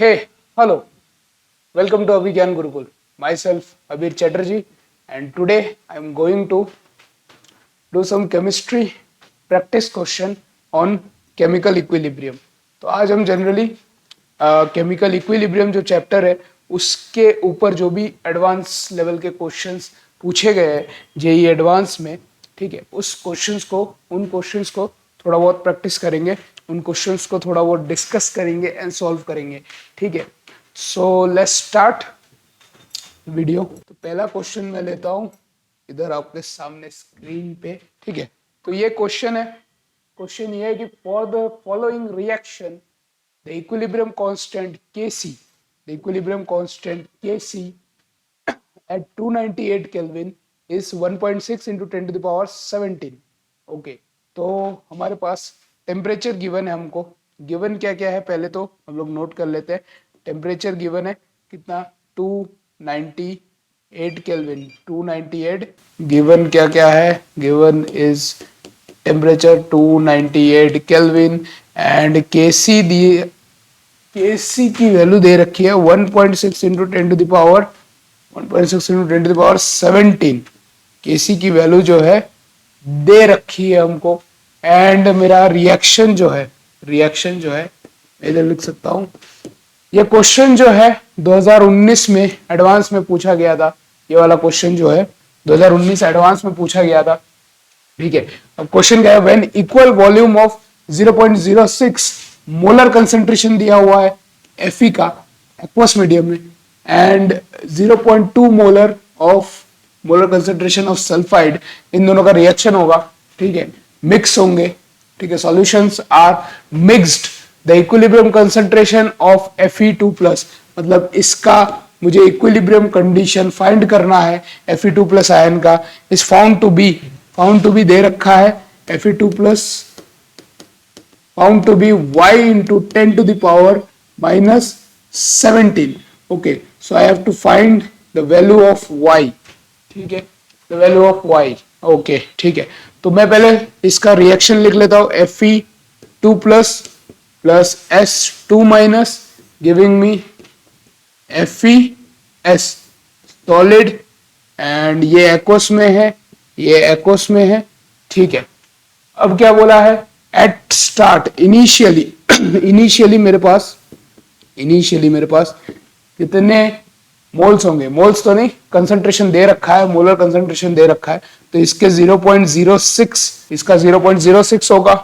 Hey, hello. Welcome to Abhigyan Gurukul. Myself, Abir Chatterjee, and today I am going to do some chemistry practice question on chemical equilibrium. तो आज हम generally chemical equilibrium जो chapter है उसके ऊपर जो भी एडवांस लेवल के क्वेश्चंस पूछे गए हैं जेई एडवांस में, ठीक है, उन क्वेश्चंस को थोड़ा बहुत प्रैक्टिस करेंगे, उन क्वेश्चंस को थोड़ा बहुत डिस्कस करेंगे एंड सॉल्व करेंगे, ठीक है। So let's start video. तो पहला क्वेश्चन मैं लेता हूँ इधर आपके सामने स्क्रीन पे, ठीक है। तो ये क्वेश्चन है, क्वेश्चन ये है कि for the following reaction the equilibrium constant Kc, the equilibrium constant Kc at 298 Kelvin is 1.6 into 10 to the power 17. Okay, तो हमारे पास टेम्परेचर गिवन है, हमको गिवन क्या क्या है पहले तो हम लोग नोट कर लेते हैं। टेम्परेचर गिवन है कितना, 298 केल्विन, 298। गिवन क्या क्या है, given is temperature 298 kelvin and KC दी, केसी की वैल्यू दे रखी है 1.6 into 10 to the power 1.6 into 10 to the power 17। KC की वैल्यू जो है दे रखी है हमको। एंड मेरा रिएक्शन जो है मैं इधर लिख सकता हूँ। ये क्वेश्चन जो है 2019 में एडवांस में पूछा गया था। ये वाला क्वेश्चन जो है 2019 एडवांस में पूछा गया था, ठीक है। अब क्वेश्चन क्या है, when equal volume of 0.06 molar concentration दिया हुआ है Fe का एक्वस मीडियम में and 0.2 molar concentration of sulphide, इन दोनों का रिएक्शन होगा, ठीक है, मिक्स होंगे, ठीक है, solutions are mixed, the equilibrium concentration of Fe2+, मतलब इसका मुझे इक्विलिब्रियम कंडीशन फाइंड करना है Fe2+ आयन का, इज फाउंड टू बी दे रखा है Fe2+ found to be y into 10 to the power minus 17. Okay, so I have to find the value of y, ठीक है, the value of y. Okay, ठीक है, तो मैं पहले इसका रिएक्शन लिख लेता हूँ, Fe2 plus S2 minus giving me FeS solid and ये एक्वस में है, ठीक है। अब क्या बोला है, एट स्टार्ट इनिशियली मेरे पास कितने मोल्स होंगे, मोल्स तो नहीं, कंसंट्रेशन दे रखा है, मोलर कंसंट्रेशन दे रखा है, तो इसके 0.06, इसका 0.06 होगा,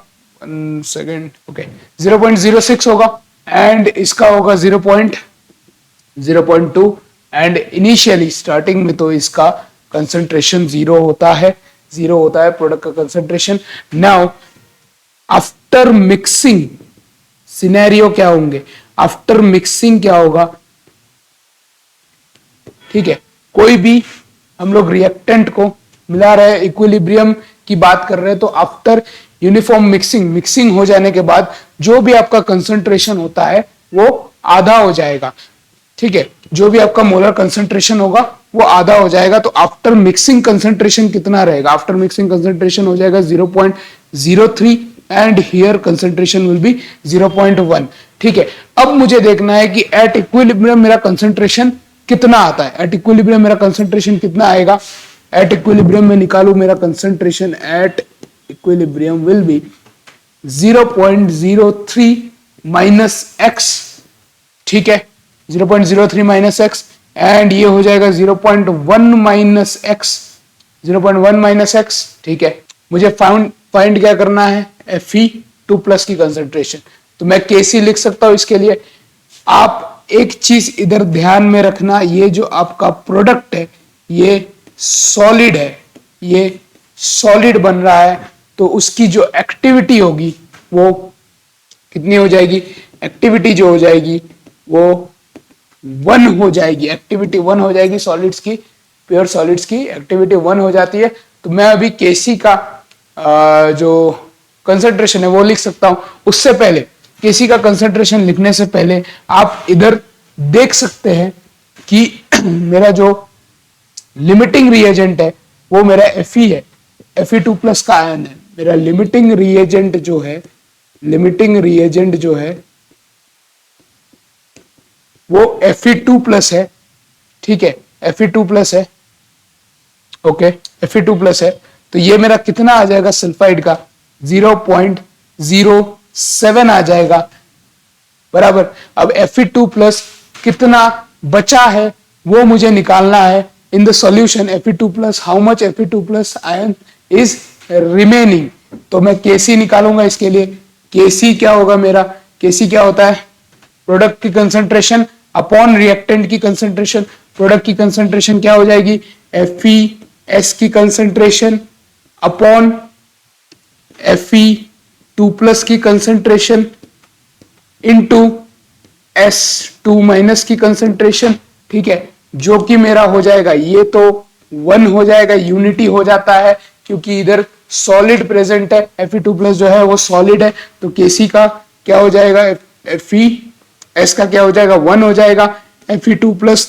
1 सेकेंड, ओके, 0.06 होगा एंड इसका होगा 0.2 एंड इनिशियली स्टार्टिंग में तो इसका कंसंट्रेशन जीरो होता है प्रोडक्ट का concentration. Now after mixing scenario क्या होंगे, आफ्टर मिक्सिंग क्या होगा, ठीक है, कोई भी हम लोग रिएक्टेंट को मिला रहे, इक्विलिब्रियम की बात कर रहे हैं, तो आफ्टर यूनिफॉर्म मिक्सिंग हो जाने के बाद जो भी आपका कंसंट्रेशन होता है वो आधा हो जाएगा, ठीक है, जो भी आपका मोलर कंसंट्रेशन होगा वो आधा हो जाएगा। तो आफ्टर मिक्सिंग कंसंट्रेशन कितना रहेगा, आफ्टर मिक्सिंग कंसंट्रेशन हो जाएगा 0.03 and here concentration will be 0.1, ठीक है। अब मुझे देखना है कि एट इक्विलिब्रियम मेरा कंसंट्रेशन कितना आता है, एट इक्विलिब्रियम मेरा कंसंट्रेशन कितना आएगा, एट इक्विलिब्रियम में निकालू मेरा concentration, at equilibrium will be 0.03 minus x, ठीक है, 0.03 माइनस एक्स एंड ये हो जाएगा 0.1 माइनस एक्स, ठीक है। मुझे फाइंड क्या करना है, Fe2+ की कंसंट्रेशन, तो मैं Kc लिख सकता हूं इसके लिए। आप एक चीज इधर ध्यान में रखना, ये जो आपका प्रोडक्ट है ये सॉलिड बन रहा है, तो उसकी जो एक्टिविटी होगी वो कितनी हो जाएगी, एक्टिविटी जो हो जाएगी वो 1 हो जाएगी, एक्टिविटी 1 हो जाएगी सॉलिड्स की, प्योर सॉलिड्स की एक्टिविटी 1 हो जाती है। तो मैं अभी Kc का जो कंसंट्रेशन है वो लिख सकता हूं। उससे पहले Kc का कंसंट्रेशन लिखने से पहले आप इधर देख सकते हैं कि मेरा जो लिमिटिंग रिएजेंट है वो मेरा Fe है, Fe2+ का आयन है। मेरा लिमिटिंग रिएजेंट जो है वो Fe2+ है, ठीक है, Fe2+ है, ओके, Fe2+ है। तो ये मेरा कितना आ जाएगा सल्फाइड का, 0.07 आ जाएगा, बराबर। अब Fe2+ कितना बचा है वो मुझे निकालना है in the solution. Fe2+, how much Fe2+ ion is remaining. तो मैं Kc निकालूंगा इसके लिए। Kc क्या होगा मेरा, Kc क्या होता है, प्रोडक्ट की कंसंट्रेशन अपॉन रिएक्टेंट की कंसंट्रेशन। प्रोडक्ट की कंसंट्रेशन क्या हो जाएगी, FeS की कंसंट्रेशन अपॉन Fe2+ की कंसंट्रेशन इनटू S2- की कंसंट्रेशन, ठीक है, जो कि मेरा हो जाएगा, ये तो 1 हो जाएगा, यूनिटी हो जाता है क्योंकि इधर सॉलिड प्रेजेंट है। Fe2+ जो है वो सॉलिड है, तो Kc का क्या हो जाएगा, Fes का क्या हो जाएगा, 1 हो जाएगा। Fe2+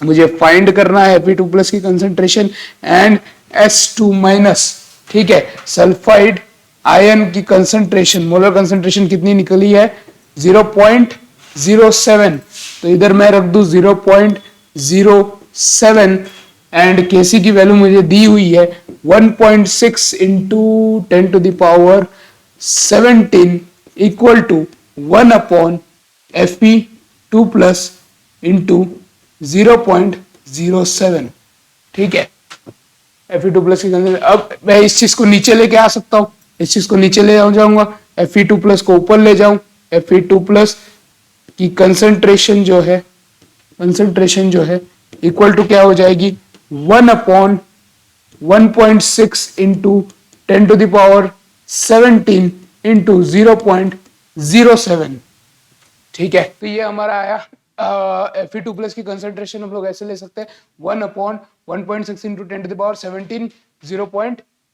मुझे फाइंड करना है Fe2+ की कंसंट्रेशन एंड S2-, ठीक है, सल्फाइड आयन की कंसंट्रेशन, मोलर कंसंट्रेशन कितनी निकली है, 0.07। तो इधर मैं रख दूं 0.07 एंड Kc की वैल्यू मुझे दी हुई है 1.6 into 10⁻17 equal to 1/Fe2+ into 0.07, ठीक है। Fe2+ की कंसंट्रेशन, अब मैं इस चीज को नीचे लेके आ सकता हूं, इस चीज को नीचे ले जाऊंगा, Fe2+ को ऊपर ले जाऊं, Fe2+ की कंसंट्रेशन जो है इक्वल टू क्या हो जाएगी, 1/1.6 इंटू 10⁻17 इंटू 0.07, ठीक है। तो ये हमारा आया Fe2+ की कंसंट्रेशन हम लोग ऐसे ले सकते हैं 1/1.6 इंटू 10⁻17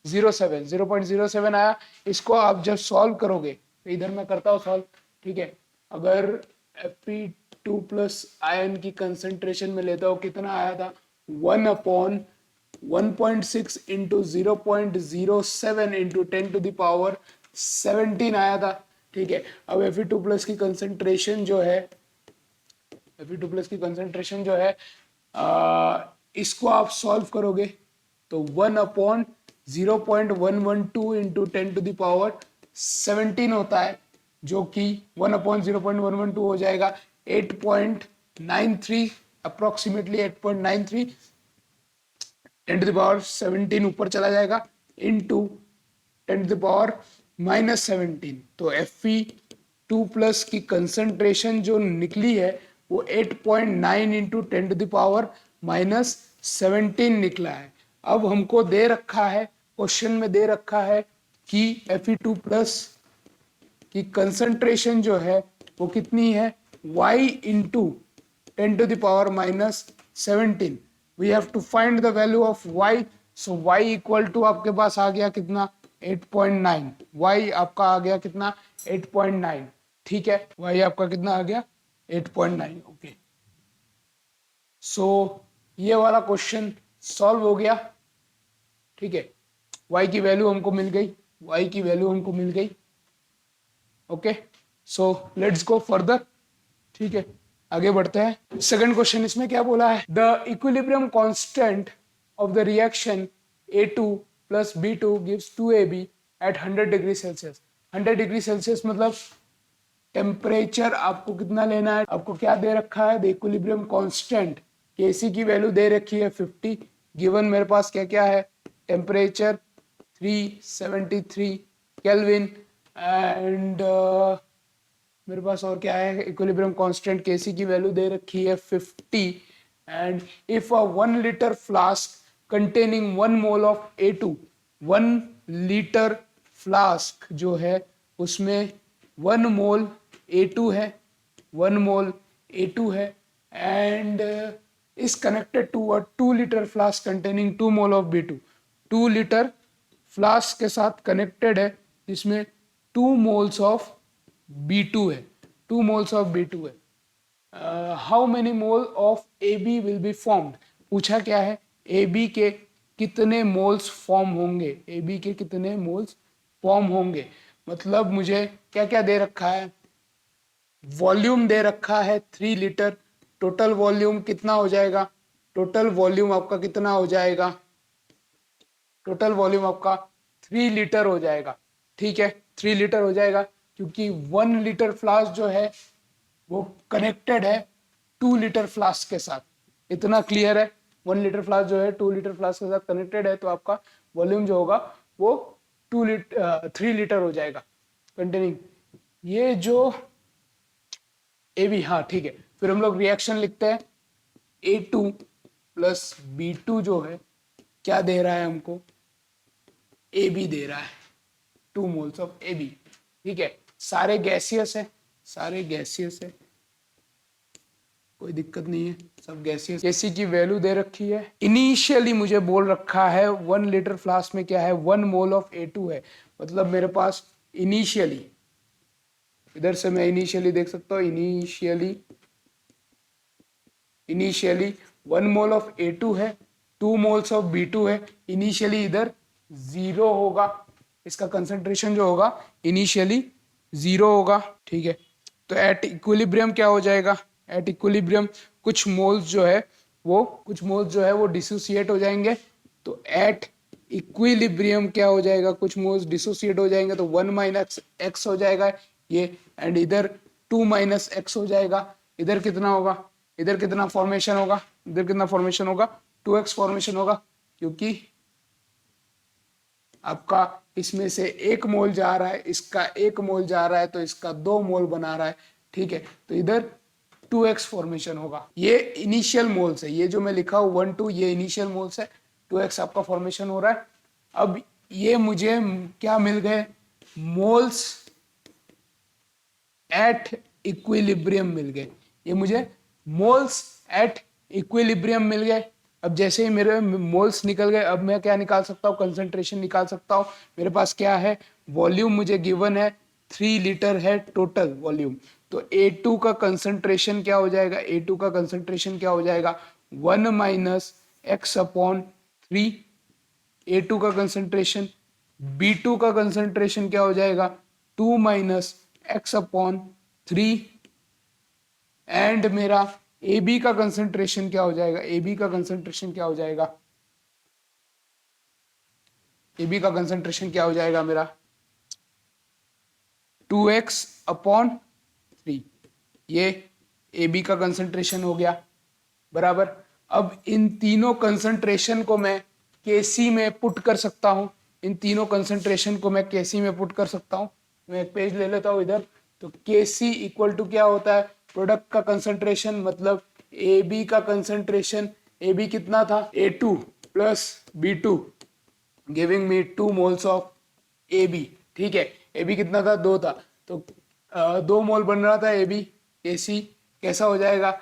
0.07 आया। इसको आप जब सॉल्व करोगे, तो इधर मैं करता हूँ सॉल्व, ठीक है। अगर Fe2+ आयन की कंसंट्रेशन में लेता हूँ, कितना आया था, 1/1.6 इंटू 0.07 इंटू 10⁻17 आया था, ठीक है। अब Fe2+ की कंसंट्रेशन जो है, Fe2+ की कंसंट्रेशन जो है इसको आप सॉल्व करोगे तो 1/0.112 इंटू 10⁻17 होता है, जो कि 1/0.112 हो जाएगा 8.93, अप्रोक्सीमेटली 8.93, 10⁻17 ऊपर चला जाएगा इंटू 10⁻17। तो Fe2+ की कंसंट्रेशन जो निकली है वो 8.9 इंटू 10⁻17 निकला है। अब हमको दे रखा है, क्वेश्चन में दे रखा है कि Fe2+ की कंसंट्रेशन जो है वो कितनी है, y into 10⁻17। We have to find the value of y। So y equal to आपके पास आ गया कितना, 8.9। y आपका आ गया कितना, 8.9, ठीक है। y आपका कितना आ गया, 8.9, ओके। सो ये वाला क्वेश्चन सॉल्व हो गया, ठीक है। y की वैल्यू हमको मिल गई, y की वैल्यू हमको मिल गई, okay. So let's go further, ठीक है, आगे बढ़ते हैं। सेकंड क्वेश्चन इसमें क्या बोला है, the equilibrium constant of the reaction A2 plus B2 gives 2AB at 100 degree Celsius. 100 degree Celsius मतलब टेम्परेचर आपको कितना लेना है, आपको क्या दे रखा है, द इक्विलिब्रियम कांस्टेंट, Kc की वैल्यू दे रखी है 50, गिवन मेरे पास क्या क्या है, टेम्परेचर 373 केल्विन एंड मेरे पास और क्या है, इक्विलिब्रियम कांस्टेंट Kc की वैल्यू दे रखी है 50 and if a 1 litre flask containing 1 mole of A2, 1 litre flask जो है उसमें 1 मोल A2 है, 1 मोल A2 है and is connected to a 2 liter flask containing 2 mole of B2। 2 litre flask के साथ कनेक्टेड है जिसमें 2 मोल्स ऑफ B2 है, 2 मोल्स ऑफ B2 है। How many mole of AB will be formed, पूछा क्या है, AB के कितने मोल्स फॉर्म होंगे, AB के कितने मोल्स फॉर्म होंगे। मतलब मुझे क्या क्या दे रखा है, वॉल्यूम दे रखा है 3 लीटर, टोटल वॉल्यूम कितना हो जाएगा, टोटल वॉल्यूम आपका कितना हो जाएगा, टोटल वॉल्यूम आपका 3 लीटर हो जाएगा। ठीक है, 3 लीटर हो जाएगा, क्योंकि 1 लीटर फ्लास्क जो है वो कनेक्टेड है 2 लीटर फ्लास्क के साथ। इतना क्लियर है, 1 लीटर फ्लास्क जो है 2 लीटर फ्लास्क के साथ कनेक्टेड है, तो आपका वॉल्यूम जो होगा वो 3 लीटर हो जाएगा। कंटिन्यू, ये जो ए बी, हाँ ठीक है, फिर हम लोग रिएक्शन लिखते हैं। A2 प्लस B2 जो है क्या दे रहा है हमको, AB दे रहा है, 2 मोल्स ऑफ AB। ठीक है, सारे गैसियस है, सारे गैसियस है, कोई दिक्कत नहीं है, सब गैसियस। केसी की वैल्यू दे रखी है, इनिशियली मुझे बोल रखा है 1 लीटर फ्लास्क में क्या है, 1 मोल ऑफ A2 है, मतलब मेरे पास इनिशियली, इधर से मैं इनिशियली देख सकता हूँ, इनिशियली 1 मोल ऑफ A2 है, 2 मोल्स ऑफ B2 है। इनिशियली इधर 0 होगा, इसका कंसंट्रेशन जो होगा इनिशियली 0 होगा। ठीक है, तो एट इक्विलिब्रियम क्या हो जाएगा, एट इक्विलिब्रियम कुछ मोल्स जो है वो डिसोसिएट हो जाएंगे। तो एट इक्विलिब्रियम क्या हो जाएगा, कुछ मोल्स डिसोसिएट हो जाएंगे, तो 1 माइनस एक्स हो जाएगा ये, एंड इधर 2 माइनस एक्स हो जाएगा। इधर कितना होगा, इधर कितना फॉर्मेशन होगा, इधर कितना फॉर्मेशन होगा, 2x फॉर्मेशन होगा, क्योंकि आपका इसमें से 1 मोल जा रहा है, इसका 1 मोल जा रहा है, तो इसका 2 मोल बना रहा है। ठीक है, तो इधर 2x फॉर्मेशन होगा। ये इनिशियल मोल्स है, ये जो मैं लिखा हूं 1 2, ये इनिशियल मोल्स है, 2x आपका फॉर्मेशन हो रहा है। अब ये मुझे क्या मिल गए, मोल्स एट इक्विलिब्रियम मिल गए, ये मुझे मोल्स एट इक्विलिब्रियम मिल गए। अब जैसे ही मेरे मोल्स निकल गए, अब मैं क्या निकाल सकता हूँ, कंसंट्रेशन निकाल सकता हूँ। मेरे पास क्या है, वॉल्यूम मुझे गिवन है 3 लीटर है टोटल वॉल्यूम, तो A2 का कंसंट्रेशन क्या हो जाएगा, A2 का कंसंट्रेशन क्या हो जाएगा, 1 माइनस एक्स अपॉन 3। A2 का कंसंट्रेशन, B2 का कंसंट्रेशन क्या हो जाएगा, 2 माइनस एक्स अपॉन 3, एंड मेरा AB का कंसंट्रेशन क्या हो जाएगा, AB का कंसंट्रेशन क्या हो जाएगा, AB का कंसंट्रेशन क्या हो जाएगा मेरा, 2x अपॉन 3। ये AB का कंसंट्रेशन हो गया, बराबर। अब इन तीनों कंसंट्रेशन को मैं Kc में पुट कर सकता हूं, इन तीनों कंसंट्रेशन को मैं Kc में पुट कर सकता हूं। मैं एक पेज ले लेता हूं इधर, तो Kc इक्वल टू क्या होता है, प्रोडक्ट का कंसंट्रेशन, मतलब AB का कंसंट्रेशन, AB कितना था, A2 plus B2 giving me 2 moles of AB। ठीक है, AB कितना था, 2 था, तो 2 मोल बन रहा था AB। AC कैसा हो जाएगा,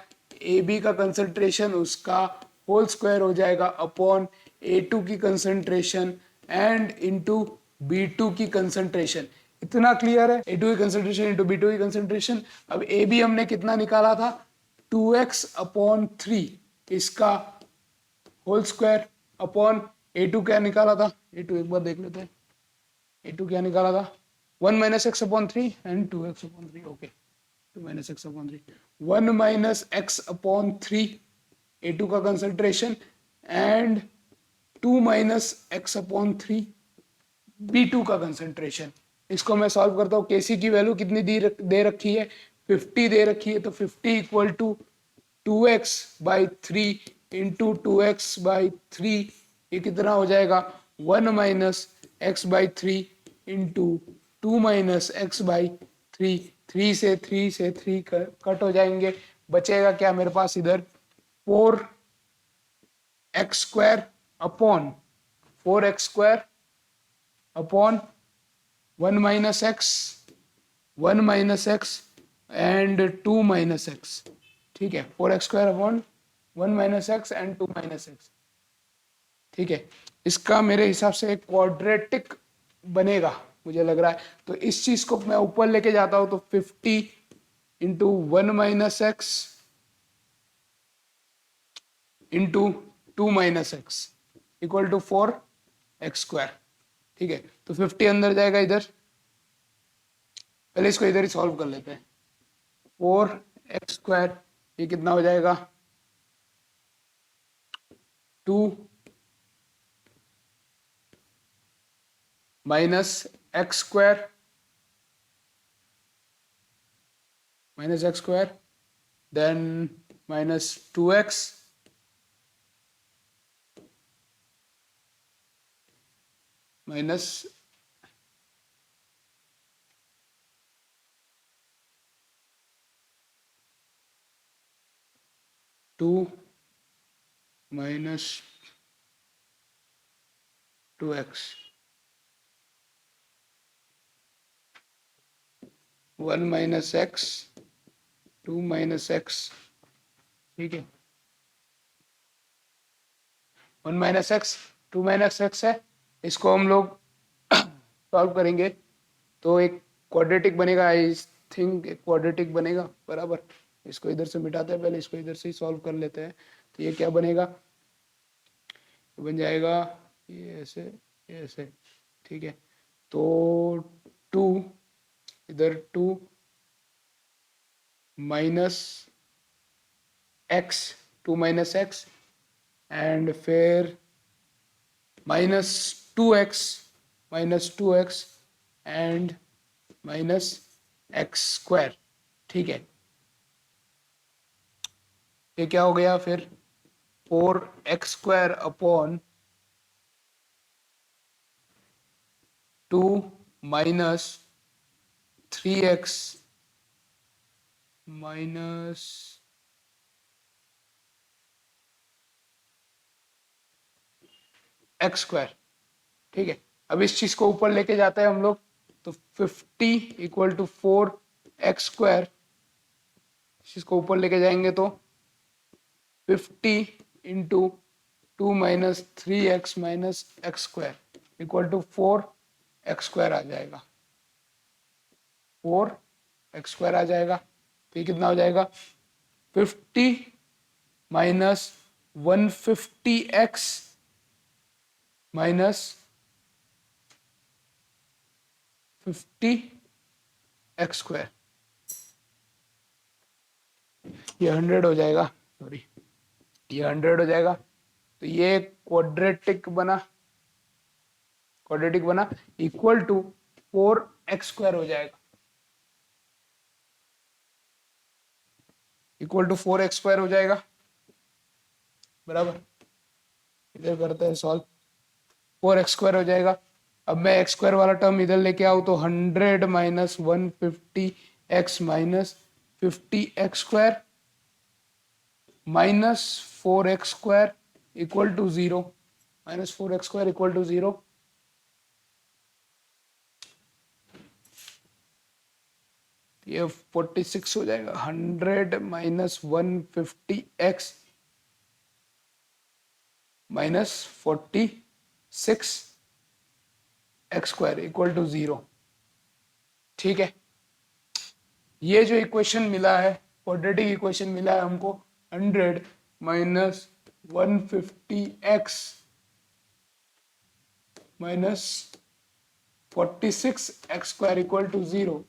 AB का कंसंट्रेशन उसका होल स्क्वायर हो जाएगा अपॉन A2 की कंसंट्रेशन एंड इनटू B2 की कंसंट्रेशन। इतना क्लियर है, A2 की कंसंट्रेशन इनटू B2 की कंसंट्रेशन। अब AB हमने कितना निकाला था, 2x अपॉन 3, इसका होल स्क्वायर अपॉन A2 क्या निकाला था, A2 एक बार देख लेते हैं, A2 क्या निकाला था, 1 minus x upon 3 and 2x upon 3। Okay, 2 minus x upon 3, 1 minus x upon 3 A2 का concentration and 2 minus x upon 3 B2 का कंसंट्रेशन। इसको मैं सॉल्व करता हूँ, Kc की वैल्यू कितनी दे रखी है, 50 दे रखी है, तो 50 equal to 2x by 3 into 2x by 3, ये कितना हो जाएगा, 1 minus x by 3 into 2 minus x by 3, 3 से 3 कट हो जाएंगे, बचेगा क्या मेरे पास इधर, 4x square upon 4x square upon 1 minus x, 1 minus x and 2 minus x. ठीक है, 4x square upon 1 minus x and 2 minus x. ठीक है, इसका मेरे हिसाब से एक क्वाड्रेटिक बनेगा मुझे लग रहा है, तो इस चीज को मैं ऊपर लेके जाता हूं, तो 50 into 1 minus x into 2 minus x equal to 4x square. ठीक है, तो 50 अंदर जाएगा इधर, पहले इसको इधर ही सॉल्व कर लेते हैं, 4x स्क्वायर ये कितना हो जाएगा, 2 minus x square then minus 2x minus 2 minus 2x 1 minus x 2 minus x, ठीक है, 1 माइनस एक्स 2 माइनस एक्स है। इसको हम लोग सॉल्व करेंगे तो एक क्वाड्रेटिक बनेगा, आई थिंक एक क्वाड्रेटिक बनेगा बराबर। इसको इधर से मिटाते हैं, पहले इसको इधर से ही सॉल्व कर लेते हैं। तो ये क्या बनेगा, बन जाएगा ये ऐसे, ठीक है। तो 2 इधर 2 minus x 2 minus x and फिर minus 2x and minus x square, ठीक है। ये क्या हो गया फिर, 4x² upon 2 minus 3x minus x², ठीक है। अब इस चीज को ऊपर लेके जाते हैं हम लोग, तो 50 इक्वल टू 4x², इसको ऊपर लेके जाएंगे तो 50 into 2 minus 3x minus x² equal to 4x² आ जाएगा, 4x² आ जाएगा। तो ये कितना हो जाएगा, 50 माइनस 150x माइनस 50x², ये 100 हो जाएगा, सॉरी ये 100 हो जाएगा। तो ये क्वाड्रेटिक बना इक्वल टू 4x² हो जाएगा, इक्वल टू 4x² हो जाएगा बराबर। इधर करते हैं सॉल्व, 4x² हो जाएगा। अब मैं x² वाला टर्म इधर लेके आऊं तो 100 minus 150x minus 50x² minus 4x² equal to 0, minus 4x² equal to 0। ये 46 हो जाएगा, 100 minus 150x minus 46x² equal to 0, ठीक है। ये जो इक्वेशन मिला है, क्वाड्रेटिक इक्वेशन मिला है हमको, 100 minus 150x minus 46x² equal to 0,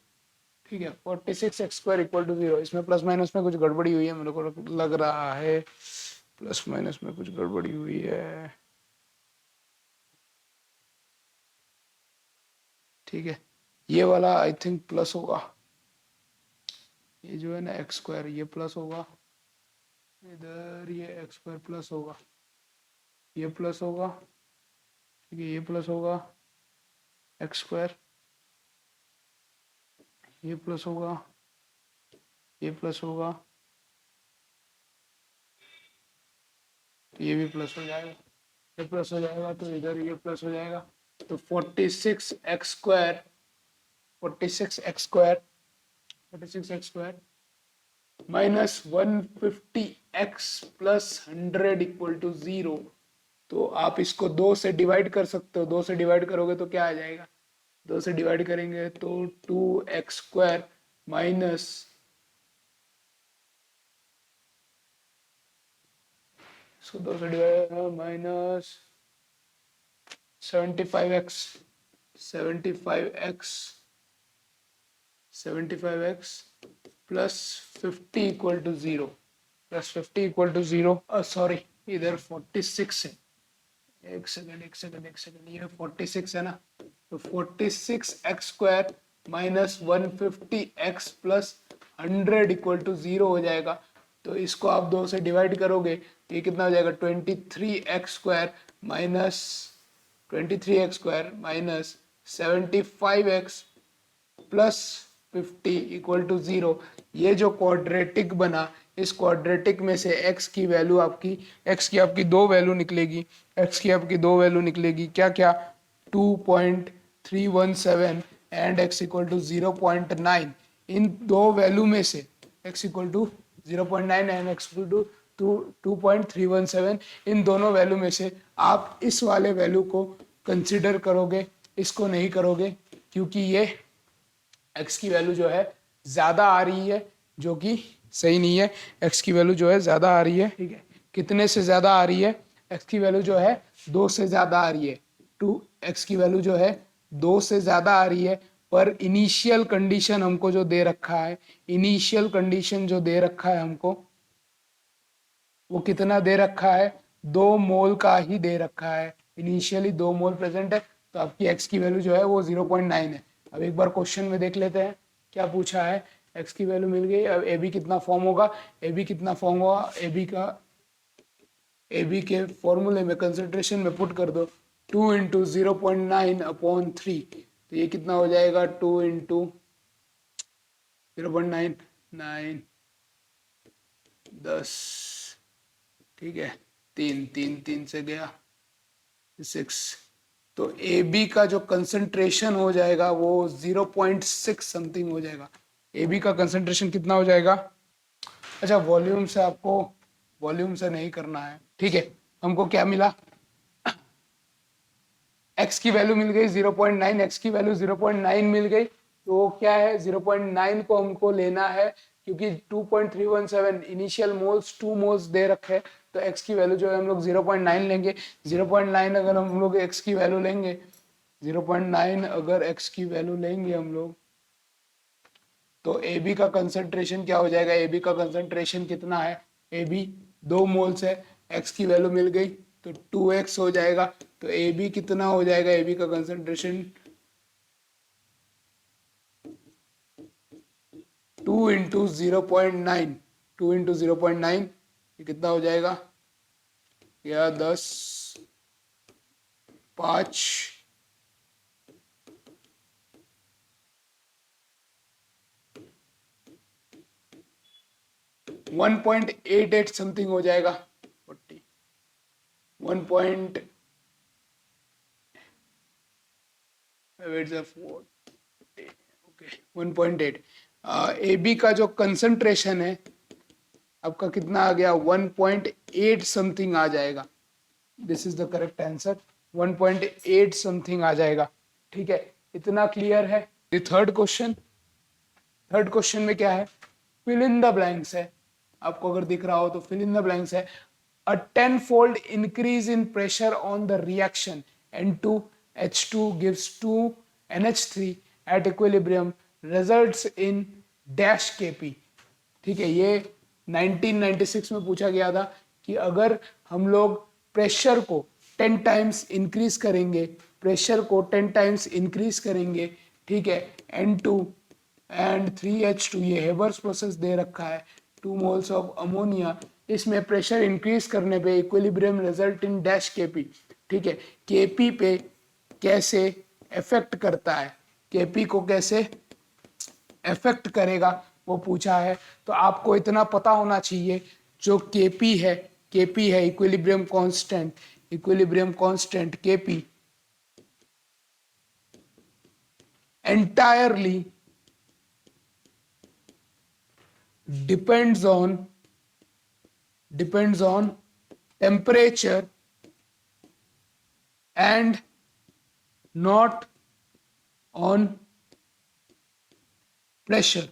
ठीक है। 46x² equal to 0। इसमें प्लस माइनस में कुछ गड़बड़ी हुई है, मेरे को लग रहा है प्लस माइनस में कुछ गड़बड़ी हुई है, ठीक है। ये वाला आई थिंक प्लस होगा, ये जो है ना x² ये प्लस होगा, इधर ये x² प्लस होगा, ये प्लस होगा, ठीक है, ये प्लस होगा x², ये प्लस होगा, ये प्लस होगा, तो ये भी प्लस हो जाएगा, ये प्लस हो जाएगा, तो इधर ये प्लस हो जाएगा। तो 46x² 46x² 46x² minus 150x plus 100 equal to 0। तो आप इसको 2 से डिवाइड कर सकते हो, 2 से डिवाइड करोगे तो क्या आ जाएगा, 2 से डिवाइड करेंगे तो 2x² माइनस इसको 2 से divide minus 75x 75x 75x plus 50 equal to 0। Plus 50 equal to 0, sorry इधर 46 है, एक सेकंड, ये 46 है ना, तो 46x² minus 150x plus 100 equal to 0 हो जाएगा। तो इसको आप 2 से डिवाइड करोगे तो ये कितना हो जाएगा, 23x² minus 75x plus 50 equal to 0। ये जो क्वाड्रेटिक बना, इस क्वाड्रेटिक में से x की वैल्यू आपकी, x की आपकी दो वैल्यू निकलेगी, x की आपकी दो वैल्यू निकलेगी, क्या क्या, 2.317 एंड x इक्वल टू 0.9। इन दो वैल्यू में से x equal to 0.9 and x equal to 2.317, इन दोनों वैल्यू में से आप इस वाले वैल्यू को कंसिडर करोगे, इसको नहीं करोगे, क्योंकि ये x की वैल्यू जो है ज्यादा आ रही है, जो कि सही नहीं है। x की वैल्यू जो है ज्यादा आ रही है, ठीक है, कितने से ज्यादा आ रही है, x की वैल्यू जो है 2 से ज्यादा आ रही है, 2x की वैल्यू जो है 2 से ज्यादा आ रही है। पर इनिशियल कंडीशन हमको जो दे रखा है, इनिशियल कंडीशन जो दे रखा है हमको, वो कितना दे रखा है, 2 मोल का ही दे रखा है। इनिशियली 2 मोल प्रेजेंट है, तो आपकी x की वैल्यू जो है वो 0.9 है। अब एक बार क्वेश्चन में देख लेते हैं क्या पूछा है। x की वैल्यू मिल गई। अब ए बी कितना फॉर्म होगा, ए बी कितना फॉर्म होगा, ए बी के फॉर्मूले में कंसंट्रेशन में पुट कर दो, 2 इंटू 0.9/3, तो ये कितना हो जाएगा, 2 इंटू 0.9, 9 10, ठीक है, 3 से गया 6। तो ए बी का जो कंसंट्रेशन हो जाएगा वो 0.6 समथिंग हो जाएगा। ए बी का कंसंट्रेशन कितना हो जाएगा, अच्छा वॉल्यूम से, आपको वॉल्यूम से नहीं करना है, ठीक है। हमको क्या मिला, x की वैल्यू मिल गई 0.9, x की वैल्यू 0.9 मिल गई, तो क्या है 0.9 को हमको लेना है, क्योंकि 2.317 इनिशियल मोल्स 2 मोल्स दे रखे, तो x की वैल्यू जो है हम लोग 0.9 लेंगे। 0.9 अगर हम लोग x की वैल्यू लेंगे, 0.9 अगर x की वैल्यू लेंगे हम लोग, तो ए बी का कंसंट्रेशन क्या हो जाएगा, ए बी का कंसंट्रेशन कितना है, ए बी 2 मोल्स है, x की वैल्यू मिल गई तो 2x हो जाएगा। तो ए बी कितना हो जाएगा, ए बी का कंसंट्रेशन 2 इंटू 0.9, 2 इंटू 0.9, ये कितना हो जाएगा, या 10, 5, 1.88 समथिंग हो जाएगा, 40, 1 पॉइंट, ओके 1.8। ए बी का जो कंसंट्रेशन है आपका कितना आ गया, 1.8 समथिंग आ जाएगा। This is the correct answer, 1.8 something आ जाएगा, ठीक है। इतना क्लियर है। थर्ड क्वेश्चन, थर्ड क्वेश्चन में क्या है, फिल इन द ब्लैंक्स है, आपको अगर दिख रहा हो तो फिल इन द ब्लैंक्स है। A tenfold increase in pressure on the reaction N2H2 gives 2NH3 at equilibrium results in dash Kp। ठीक है, ये 1996 में पूछा गया था कि अगर हम लोग प्रेशर को 10 टाइम्स इंक्रीज करेंगे, प्रेशर को 10 टाइम्स इंक्रीज करेंगे, ठीक है, N2 एंड 3H2, ये हेबर्स प्रोसेस दे रखा है, 2 मोल्स ऑफ अमोनिया, इसमें प्रेशर इंक्रीज करने पे equilibrium result in dash KP, ठीक है। केपी पे कैसे इफेक्ट करता है, केपी को कैसे इफेक्ट करेगा वो पूछा है। तो आपको इतना पता होना चाहिए, जो केपी है, केपी है equilibrium constant, equilibrium constant KP entirely depends on temperature and not on pressure,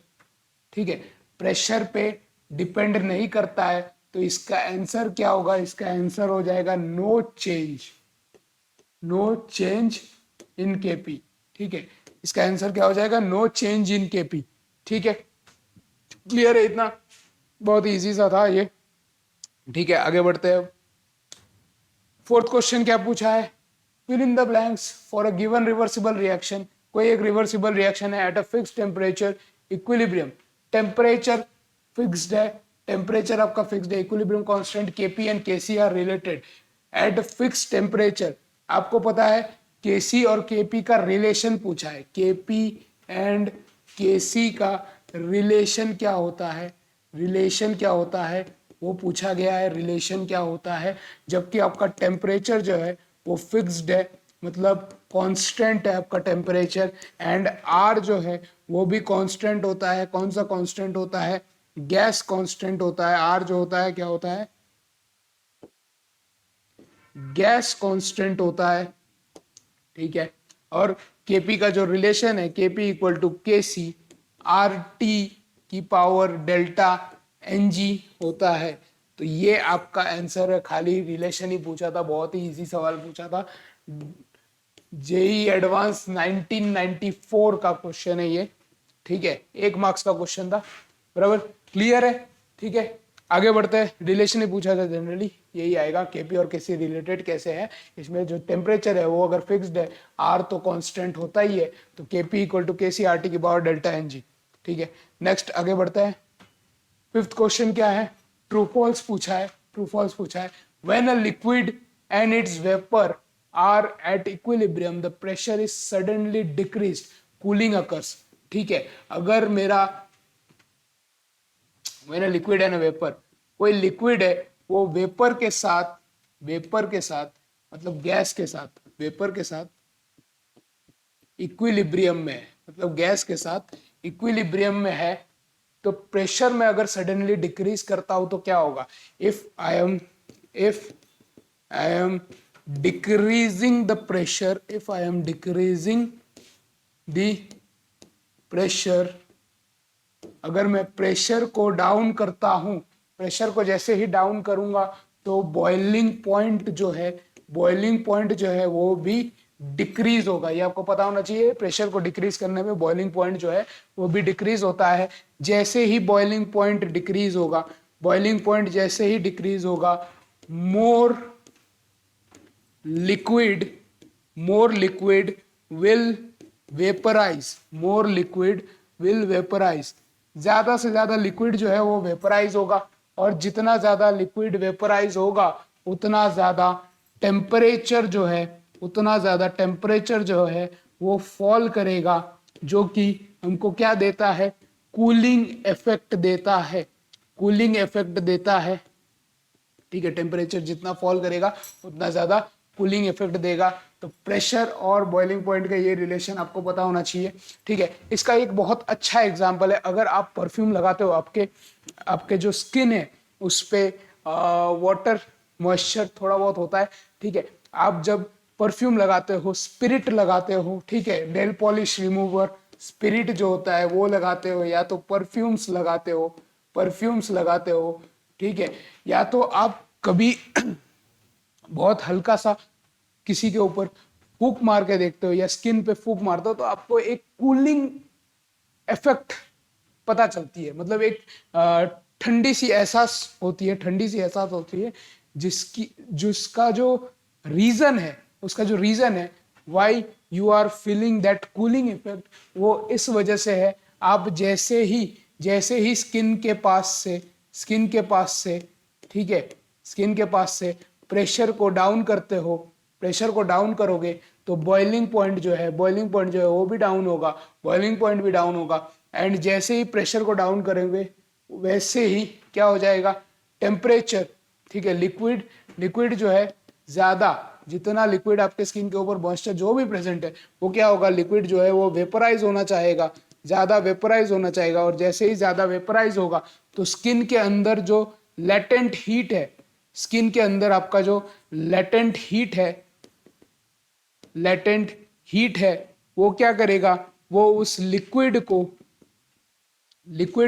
ठीक है, प्रेशर पे डिपेंड नहीं करता है। तो इसका आंसर क्या होगा, इसका आंसर हो जाएगा no change, no change in Kp, ठीक है, इसका आंसर क्या हो जाएगा, नो चेंज इन केपी, ठीक है। क्लियर है इतना, बहुत इजी सा था ये। ठीक है, आगे बढ़ते हैं। फोर्थ क्वेश्चन क्या पूछा है, fill in the blanks for a given reversible reaction. कोई एक रिवर्सिबल रिएक्शन है at a fixed temperature equilibrium, temperature fixed है, टेम्परेचर आपका फिक्स्ड है, equilibrium constant Kp and Kc are related at fixed temperature. आपको पता है केसी और केपी का रिलेशन पूछा है, केपी एंड केसी का रिलेशन क्या होता है, रिलेशन क्या होता है वो पूछा गया है, रिलेशन क्या होता है। जबकि आपका टेम्परेचर जो है वो फिक्स्ड है, मतलब कांस्टेंट है आपका टेम्परेचर, एंड आर जो है वो भी कांस्टेंट होता है। कौन सा कांस्टेंट होता है, गैस कांस्टेंट होता है। आर जो होता है क्या होता है, गैस कांस्टेंट होता है, ठीक है। और केपी का जो रिलेशन है, केपी इक्वल टू के सी आर टी की पावर डेल्टा एन जी होता है। तो ये आपका आंसर है, खाली रिलेशन ही पूछा था, बहुत ही इजी सवाल पूछा था, जेई एडवांस 1994 का क्वेश्चन है ये, ठीक है, 1 मार्क्स का क्वेश्चन था, बराबर, क्लियर है, ठीक है। आगे बढ़ते हैं, रिलेशन ही पूछा था, जनरली यही आएगा, केपी और केसी रिलेटेड कैसे है। इसमें जो टेम्परेचर है वो अगर फिक्स्ड है, आर तो कांस्टेंट होता ही है, तो Kp equal to Kc R T की पावर डेल्टा एन जी, ठीक है। नेक्स्ट आगे बढ़ते हैं। फिफ्थ क्वेश्चन क्या है, ट्रू फॉल्स पूछा है, ट्रू फॉल्स पूछा है। When a liquid and its vapour are at equilibrium the pressure is suddenly decreased, cooling occurs, ठीक है। अगर मेरा when a liquid and a vapour, कोई लिक्विड है वो वेपर के साथ, वेपर के साथ मतलब गैस के साथ, वेपर के साथ इक्विलिब्रियम में है, मतलब गैस के साथ इक्विलिब्रियम में है, तो प्रेशर में अगर सडनली डिक्रीज करता हूं तो क्या होगा, if I am decreasing the pressure, if I am decreasing the pressure, अगर मैं प्रेशर को डाउन करता हूं, प्रेशर को जैसे ही डाउन करूंगा तो बॉइलिंग पॉइंट जो है, बॉइलिंग पॉइंट जो है वो भी डिक्रीज होगा। ये आपको पता होना चाहिए, प्रेशर को डिक्रीज करने में बॉइलिंग पॉइंट जो है वो भी डिक्रीज होता है। जैसे ही बॉइलिंग पॉइंट डिक्रीज होगा, बॉइलिंग पॉइंट जैसे ही डिक्रीज होगा, more liquid, more liquid will vaporise, more liquid will vaporise, ज्यादा से ज्यादा लिक्विड जो है वो वेपराइज होगा, और जितना ज्यादा लिक्विड वेपराइज होगा उतना ज्यादा टेम्परेचर जो है, उतना ज्यादा टेम्परेचर जो है वो फॉल करेगा, जो कि हमको क्या देता है, कूलिंग इफेक्ट देता है, कूलिंग इफेक्ट देता है, ठीक है। टेम्परेचर जितना फॉल करेगा उतना ज्यादा कूलिंग इफेक्ट देगा। तो प्रेशर और बॉइलिंग पॉइंट का ये रिलेशन आपको पता होना चाहिए, ठीक है। इसका एक बहुत अच्छा एग्जांपल है, अगर आप परफ्यूम लगाते हो, आपके आपके जो स्किन है उस पे वाटर मॉइस्चर थोड़ा बहुत होता है, ठीक है। आप जब परफ्यूम लगाते हो, स्पिरिट लगाते हो, ठीक है, नेल पॉलिश रिमूवर स्पिरिट जो होता है वो लगाते हो, या तो परफ्यूम्स लगाते हो, परफ्यूम्स लगाते हो, ठीक है, या तो आप कभी बहुत हल्का सा किसी के ऊपर फूक मार के देखते हो या स्किन पे फूक मारते हो, तो आपको एक कूलिंग इफेक्ट पता चलती है, मतलब एक ठंडी सी एहसास होती है, ठंडी सी एहसास होती है, जिसकी जिसका जो रीजन है, उसका जो रीजन है why you are feeling that cooling effect, वो इस वजह से है, आप जैसे ही स्किन के पास से, स्किन के पास से, ठीक है, स्किन के पास से प्रेशर को डाउन करते हो, प्रेशर को डाउन करोगे तो बॉइलिंग पॉइंट जो है, बॉइलिंग पॉइंट जो है वो भी डाउन होगा, बॉइलिंग पॉइंट भी डाउन होगा, एंड जैसे ही प्रेशर को डाउन करेंगे वैसे ही क्या हो जाएगा, टेम्परेचर, ठीक है, लिक्विड, लिक्विड जो है ज्यादा, जितना लिक्विड आपके स्किन के ऊपर मॉइस्चर जो भी प्रेजेंट है वो क्या होगा, लिक्विड जो है वो वेपराइज होना चाहेगा, ज्यादा वेपराइज होना चाहेगा, और जैसे ही ज्यादा वेपराइज होगा तो स्किन के अंदर जो लेटेंट हीट है, स्किन के अंदर आपका जो लेटेंट हीट है, लेटेंट हीट है वो क्या करेगा, वो उस लिक्विड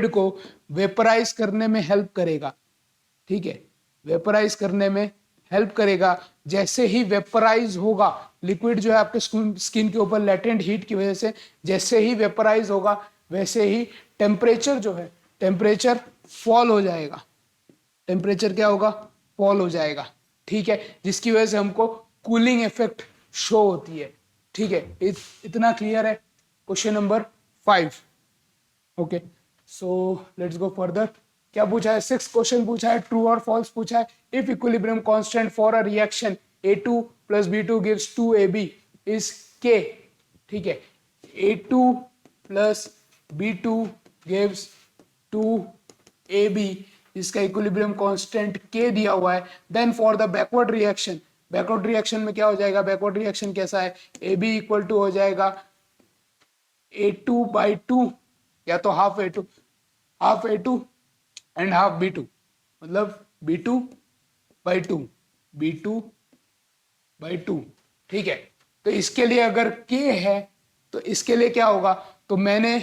को वेपराइज करने में हेल्प करेगा, ठीक है, वेपराइज करने में हेल्प करेगा। जैसे ही वेपराइज होगा लिक्विड जो है आपके स्किन के ऊपर लेटेंट हीट की वजह से जैसे ही वेपराइज होगा वैसे ही टेम्परेचर जो है, टेम्परेचर फॉल हो जाएगा, टेम्परेचर क्या होगा, फॉल हो जाएगा, ठीक है, जिसकी वजह से हमको कूलिंग इफेक्ट शो होती है, ठीक है। इतना क्लियर है। Question number 5। Okay, so let's go further. क्या पूछा है, 6 क्वेश्चन पूछा है, ट्रू और फॉल्स पूछा है। If equilibrium constant for a reaction A2 plus B2 gives 2AB is K, ठीक है, A2 plus B2 gives 2AB, इसका इक्विलिब्रियम कांस्टेंट K दिया हुआ है। Then for the backward reaction, backward reaction में क्या हो जाएगा, बैकवर्ड रिएक्शन कैसा है, AB इक्वल टू हो जाएगा A2/2, या तो half A2 and half B2, मतलब B2/2, B2/2, ठीक है। तो इसके लिए अगर K है तो इसके लिए क्या होगा, तो मैंने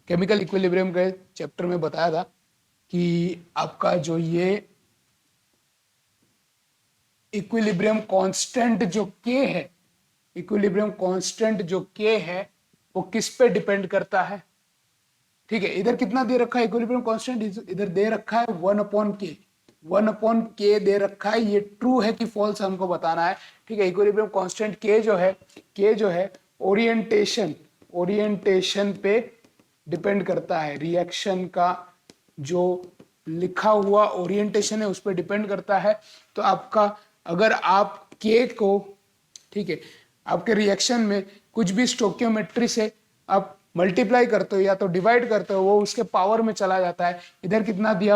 केमिकल इक्विलिब्रियम के चैप्टर में बताया था कि आपका जो ये इक्विलिब्रियम कांस्टेंट जो K है, इक्विलिब्रियम कांस्टेंट जो K है वो किस पे डिपेंड करता है, ठीक है। इधर कितना दे रखा है इक्विलिब्रियम कांस्टेंट, इधर दे रखा है 1/K, 1/K दे रखा है। ये ट्रू है कि फॉल्स हमको बताना है, ठीक है। इक्विलिब्रियम कांस्टेंट K जो है ओरिएंटेशन पे डिपेंड करता है, रिएक्शन का जो लिखा हुआ ओरिएंटेशन है उस पर डिपेंड करता है। तो आपका अगर आप K को, ठीक है, आपके रिएक्शन में कुछ भी स्टोकियोमेट्री से आप मल्टीप्लाई करते हो या तो डिवाइड करते हो, वो उसके पावर में चला जाता है। इधर कितना दिया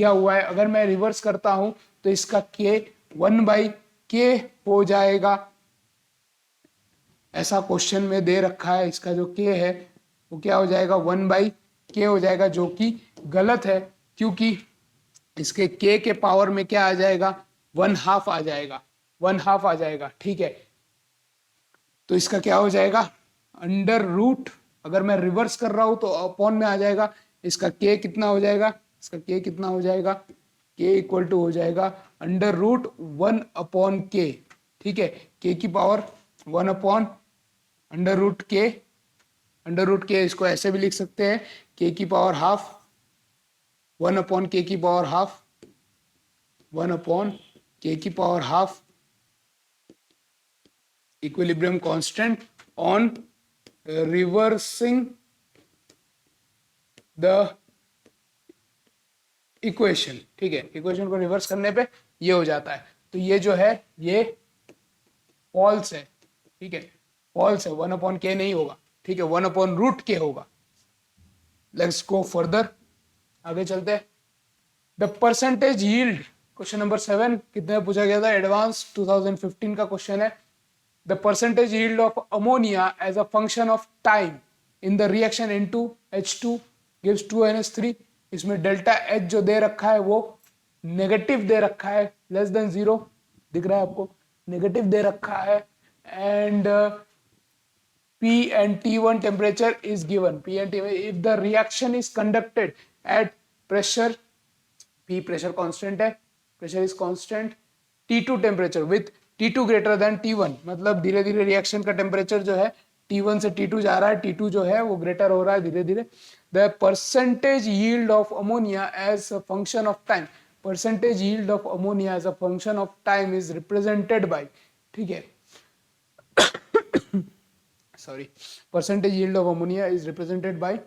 हुआ है, अगर मैं रिवर्स करता हूं तो इसका K 1/K हो जाएगा, ऐसा क्वेश्चन में दे रखा है। इसका जो K है वो क्या हो जाएगा, 1/K हो जाएगा, जो कि गलत है, क्योंकि इसके K के पावर में क्या आ जाएगा, 1/2 आ जाएगा, 1/2 आ जाएगा, ठीक है। तो इसका क्या हो जाएगा, अंडर रूट, अगर मैं रिवर्स कर रहा हूं तो अपॉन में आ जाएगा। इसका K कितना हो जाएगा, इसका K कितना हो जाएगा, K इक्वल टू हो जाएगा अंडर रूट 1/K, ठीक है। K की power 1 under root K, under root K इसको ऐसे भी लिख सकते हैं, K की पावर हाफ, 1/K की पावर हाफ, 1/K की power half equilibrium constant on reversing the equation, ठीक है। इक्वेशन को रिवर्स करने पे ये हो जाता है। तो ये जो है ये फॉल्स है, ठीक है, फॉल्स है, 1/K नहीं होगा, ठीक है, 1/√K होगा। लेट्स गो फर्दर, आगे चलते हैं। The percentage yield, question number 7 कितने पूछा गया था, एडवांस 2015 का क्वेश्चन है। The percentage yield of ammonia as a function of time in the reaction N2H2 gives 2NH3, इसमें डेल्टा H जो दे रखा है वो नेगेटिव दे रखा है, लेस देन 0 दिख रहा है आपको, नेगेटिव दे रखा है। And P and T1 temperature is given, P and T1 if the reaction is conducted at pressure, P pressure constant है, pressure is constant, T2 temperature with T2 greater than T1, मतलब धीरे धीरे reaction का temperature जो है T1 से T2 जा रहा है, T2 जो है वो ग्रेटर हो रहा है धीरे धीरे। The percentage yield of ammonia as a function of time, percentage yield of ammonia as a function of time is represented by, ठीक है, sorry, percentage yield of ammonia is represented by,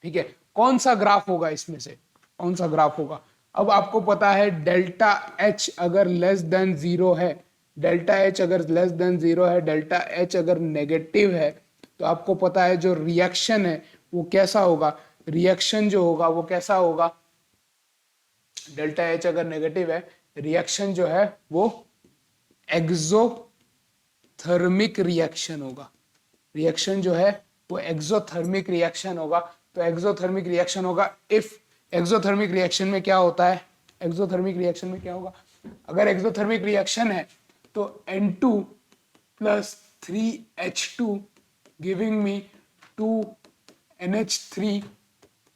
ठीक है। कौन सा ग्राफ होगा इसमें से, कौन सा ग्राफ होगा। अब आपको पता है डेल्टा H अगर लेस देन 0 है, डेल्टा H अगर लेस देन 0 है, डेल्टा H अगर नेगेटिव है, तो आपको पता है जो रिएक्शन है वो कैसा होगा, रिएक्शन जो होगा वो कैसा होगा, डेल्टा H अगर नेगेटिव है, रिएक्शन जो है वो एक्सोथर्मिक रिएक्शन होगा, रिएक्शन जो है वो एक्सोथर्मिक रिएक्शन होगा। तो एक्सोथर्मिक रिएक्शन होगा, इफ एक्सोथर्मिक रिएक्शन में क्या होता है, एक्सोथर्मिक रिएक्शन में क्या होगा, अगर एक्सोथर्मिक रिएक्शन है तो N2 plus 3H2 giving me 2NH3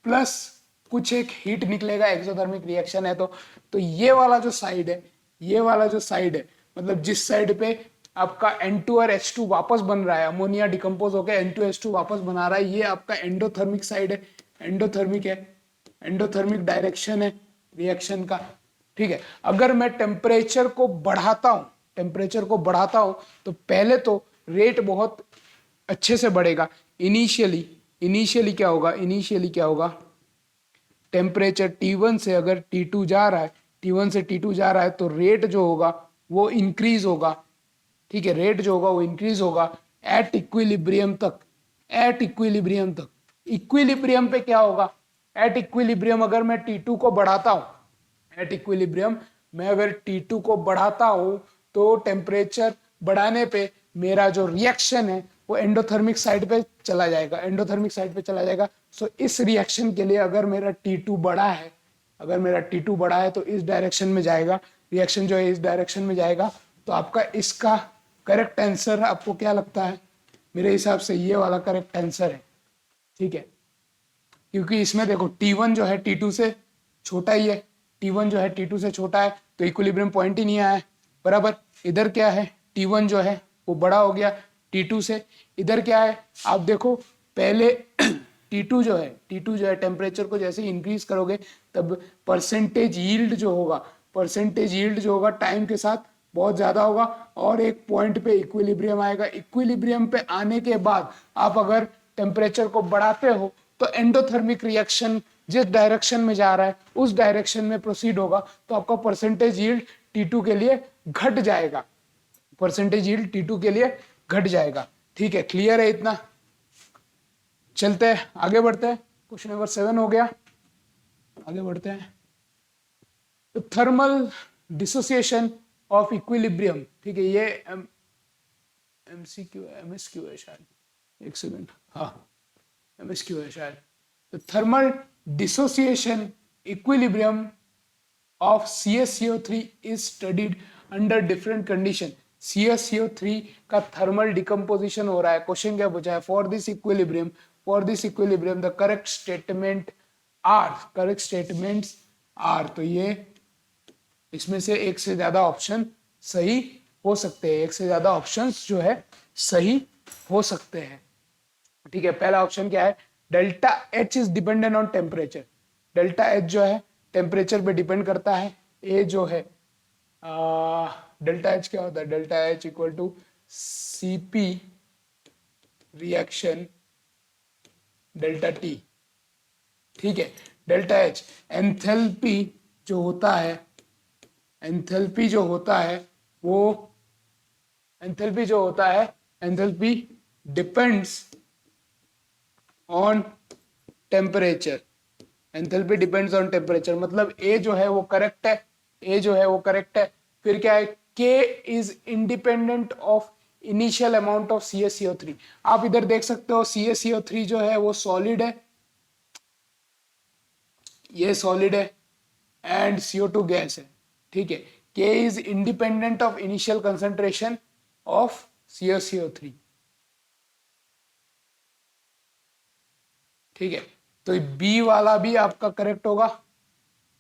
plus कुछ एक हीट निकलेगा, एक्सोथर्मिक रिएक्शन है तो ये वाला जो साइड है, ये वाला जो साइड है, मतलब जिस साइड पे आपका N2 और H2 वापस बन रहा है, अमोनिया डिकम्पोज होकर N2H2 वापस बना रहा है, ये आपका एंडोथर्मिक साइड है, एंडोथर्मिक है, एंडोथर्मिक डायरेक्शन है रिएक्शन का। ठीक है, अगर मैं टेम्परेचर को बढ़ाता हूं तो पहले तो रेट बहुत अच्छे से बढ़ेगा। इनिशियली क्या होगा, टेम्परेचर T1 से अगर T2 जा रहा है, T1 से T2 जा रहा है तो रेट जो होगा वो इंक्रीज होगा। ठीक है, रेट जो होगा वो इंक्रीज होगा एट इक्विलिब्रियम तक। इक्विलिब्रियम पे क्या होगा, एट इक्विलिब्रियम अगर मैं T2 को बढ़ाता हूं, एट इक्विलिब्रियम मैं अगर T2 को बढ़ाता हूं तो टेम्परेचर बढ़ाने पे मेरा जो रिएक्शन है वो एंडोथर्मिक साइड पे चला जाएगा। सो इस रिएक्शन के लिए अगर मेरा T2 बड़ा है तो इस डायरेक्शन में जाएगा, रिएक्शन जो है इस डायरेक्शन में जाएगा। तो आपका इसका करेक्ट आंसर आपको क्या लगता है? मेरे हिसाब से ये वाला करेक्ट आंसर है। ठीक है, क्योंकि इसमें देखो T1 जो है T2 से छोटा ही है, तो इक्विलिब्रियम पॉइंट ही नहीं आया है बराबर। इधर क्या है, T1 जो है वो बड़ा हो गया T2 से। इधर क्या है आप देखो, पहले T2 जो है टेम्परेचर को जैसे इंक्रीज करोगे तब परसेंटेज यील्ड जो होगा टाइम के साथ बहुत ज्यादा होगा और एक पॉइंट पे इक्विलिब्रियम आएगा। इक्विलिब्रियम पे आने के बाद आप अगर टेम्परेचर को बढ़ाते हो तो एंडोथर्मिक रिएक्शन जिस डायरेक्शन में जा रहा है उस डायरेक्शन में प्रोसीड होगा, तो आपका परसेंटेज यील्ड T2 के लिए घट जाएगा। ठीक है, क्लियर है इतना? चलते हैं आगे बढ़ते हैं, क्वेश्चन नंबर 7 हो गया, आगे बढ़ते हैं। तो थर्मल डिसोसिएशन ऑफ इक्विलिब्रियम। ठीक है, ये MSQ है शायद, एक सेकंड, हाँ MSQ है शायद। तो thermal dissociation equilibrium of CaCO3 is studied under different condition। CaCO3 का थर्मल डिकम्पोजिशन हो रहा है। क्वेश्चन क्या पूछा है, for this equilibrium the correct statements are. तो ये इसमें से एक से ज्यादा ऑप्शन सही हो सकते हैं, ठीक है। पहला ऑप्शन क्या है, delta H is dependent on temperature. Delta H जो है टेम्परेचर पे डिपेंड करता है। ए जो है डेल्टा H क्या होता है, delta H equal to CP reaction delta T। ठीक है, डेल्टा H एंथैल्पी जो होता है एंथैल्पी डिपेंड्स ऑन टेम्परेचर। मतलब ए जो है वो करेक्ट है। फिर क्या है, K is independent of initial amount of CaCO3। आप इधर देख सकते हो CaCO3 जो है वो सॉलिड है, ये सॉलिड है एंड CO2 गैस है। ठीक है, K is independent of initial concentration of CaCO3। ठीक है, तो बी वाला भी आपका करेक्ट होगा,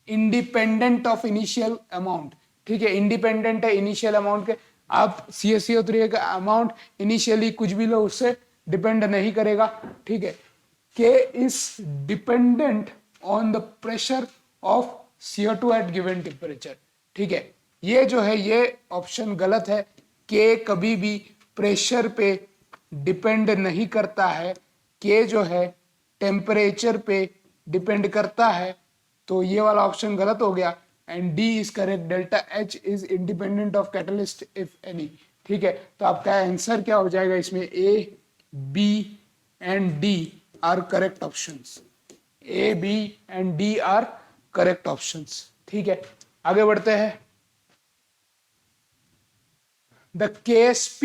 इंडिपेंडेंट ऑफ इनिशियल अमाउंट। ठीक है, इंडिपेंडेंट है इनिशियल अमाउंट के। आप CaCO3 का अमाउंट इनिशियली कुछ भी लो उससे डिपेंड नहीं करेगा। ठीक है, K is dependent on the pressure of CO2 at given temperature. ठीक है, ये जो है ये ऑप्शन गलत है। K कभी भी प्रेशर पे डिपेंड नहीं करता है, K जो है टेम्परेचर पे डिपेंड करता है। तो ये वाला ऑप्शन गलत हो गया and D is correct, delta H is independent of catalyst if any. ठीक है, तो आपका आंसर क्या हो जाएगा इसमें, A B and D are correct options. A B and D are correct options. ठीक है, आगे बढ़ते हैं। The Ksp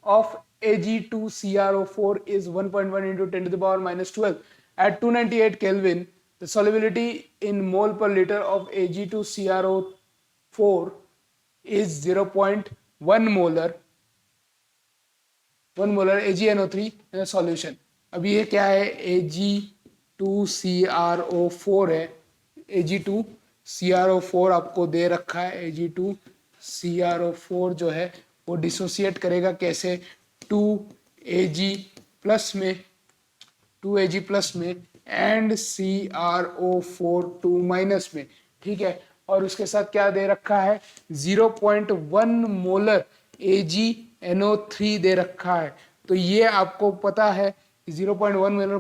of Ag2CrO4 is 1.1 into 10 to the power minus 12 at 298 Kelvin. The solubility in mole per liter of Ag2CrO4 is 0.1 molar AgNO3 in a solution। अब ये क्या है, Ag2CrO4 है, Ag2CrO4 आपको दे रखा है। Ag2CrO4 जो है वो डिसोसिएट करेगा कैसे, 2Ag प्लस में एंड CrO4 2 माइनस में, ठीक है। और उसके साथ क्या दे रखा है, 0.1 मोलर AgNO3 दे रखा है। तो ये आपको पता है 0.1 मोलर,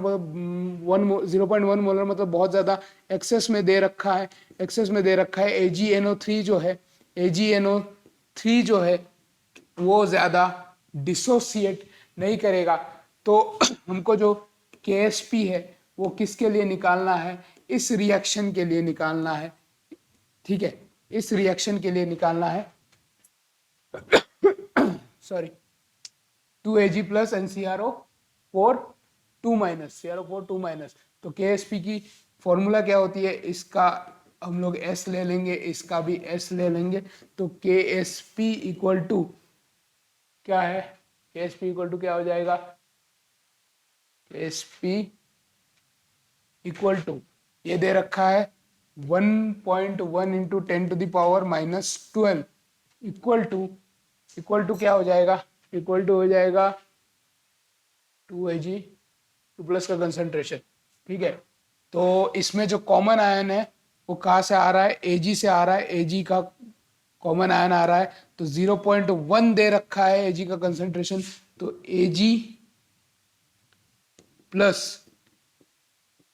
0.1 मोलर मतलब बहुत ज्यादा एक्सेस में दे रखा है, एक्सेस में दे रखा है। AgNO3 जो है, AgNO3 जो है वो ज्यादा डिसोसिएट नहीं करेगा। तो हमको जो KSP है वो किसके लिए निकालना है, इस रिएक्शन के लिए निकालना है, ठीक है, इस रिएक्शन के लिए निकालना है। Sorry, 2Ag plus NCrO4 2 minus, CrO4 2 minus. तो KSP की फॉर्मूला क्या होती है, इसका हम लोग S ले लेंगे, इसका भी S ले लेंगे। तो KSP इक्वल टू क्या है, KSP इक्वल टू क्या हो जाएगा, KSP इक्वल टू ये दे रखा है 1.1 इंटू 10⁻⁻12 इक्वल टू क्या हो जाएगा, इक्वल टू हो जाएगा 2Ag 2 प्लस का कंसंट्रेशन, ठीक है। तो इसमें जो कॉमन आयन है वो कहाँ से आ रहा है, Ag से आ रहा है, Ag का कॉमन आयन आ रहा है। तो 0.1 दे रखा है Ag का कंसंट्रेशन, तो Ag plus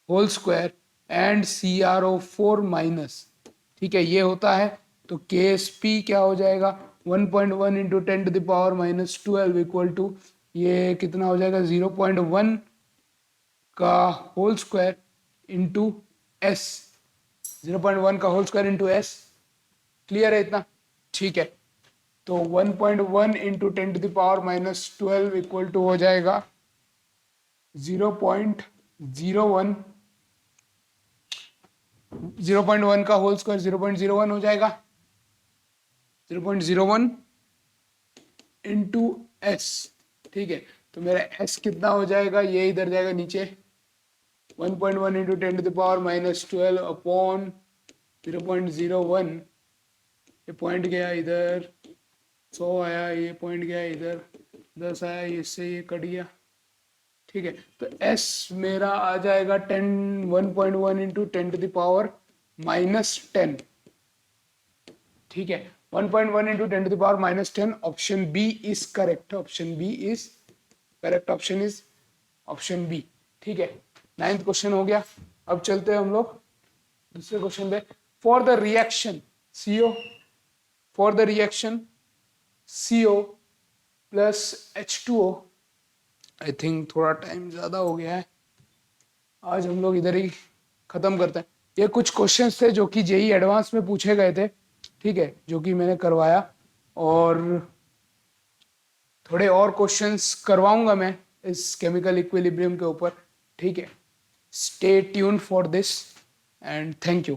whole square and CrO4 minus, ठीक है, ये होता है। तो KSP क्या हो जाएगा, 1.1 इंटू 10⁻⁻12 इक्वल टू ये कितना हो जाएगा, 0.1 का होल स्क्वायर इंटू S, 0.1 का whole square into S। Clear है इतना, ठीक है। तो 1.1 इंटू 10⁻⁻12 इक्वल टू हो जाएगा 0.01, 0.1 का होल स्क्वायर 0.01 हो जाएगा, 0.01 इंटू एस, ठीक है। तो मेरा एस कितना हो जाएगा, ये इधर जाएगा नीचे, 1.1 इंटू 10⁻⁻12 अपॉन 0.01, ये पॉइंट गया इधर, 100 आया, ये पॉइंट गया इधर, 10 आया, इससे ये कट गया, ठीक है। तो S मेरा आ जाएगा 1.1 इंटू 10⁻⁻10, ठीक है। 1.1 into 10⁻⁻10, option B is correct, option B is correct, option is option B, ठीक है। 9th क्वेश्चन हो गया। अब चलते हैं हम लोग दूसरे क्वेश्चन पे। For the reaction CO, for the reaction CO plus H2O, I think थोड़ा टाइम ज़्यादा हो गया है, आज हम लोग इधर ही ख़त्म करते हैं। ये कुछ क्वेश्चंस थे जो कि JEE एडवांस में पूछे गए थे, ठीक है, जो कि मैंने करवाया, और थोड़े और क्वेश्चंस करवाऊंगा मैं इस केमिकल इक्विलिब्रियम के ऊपर, ठीक है। Stay tune for this and thank you.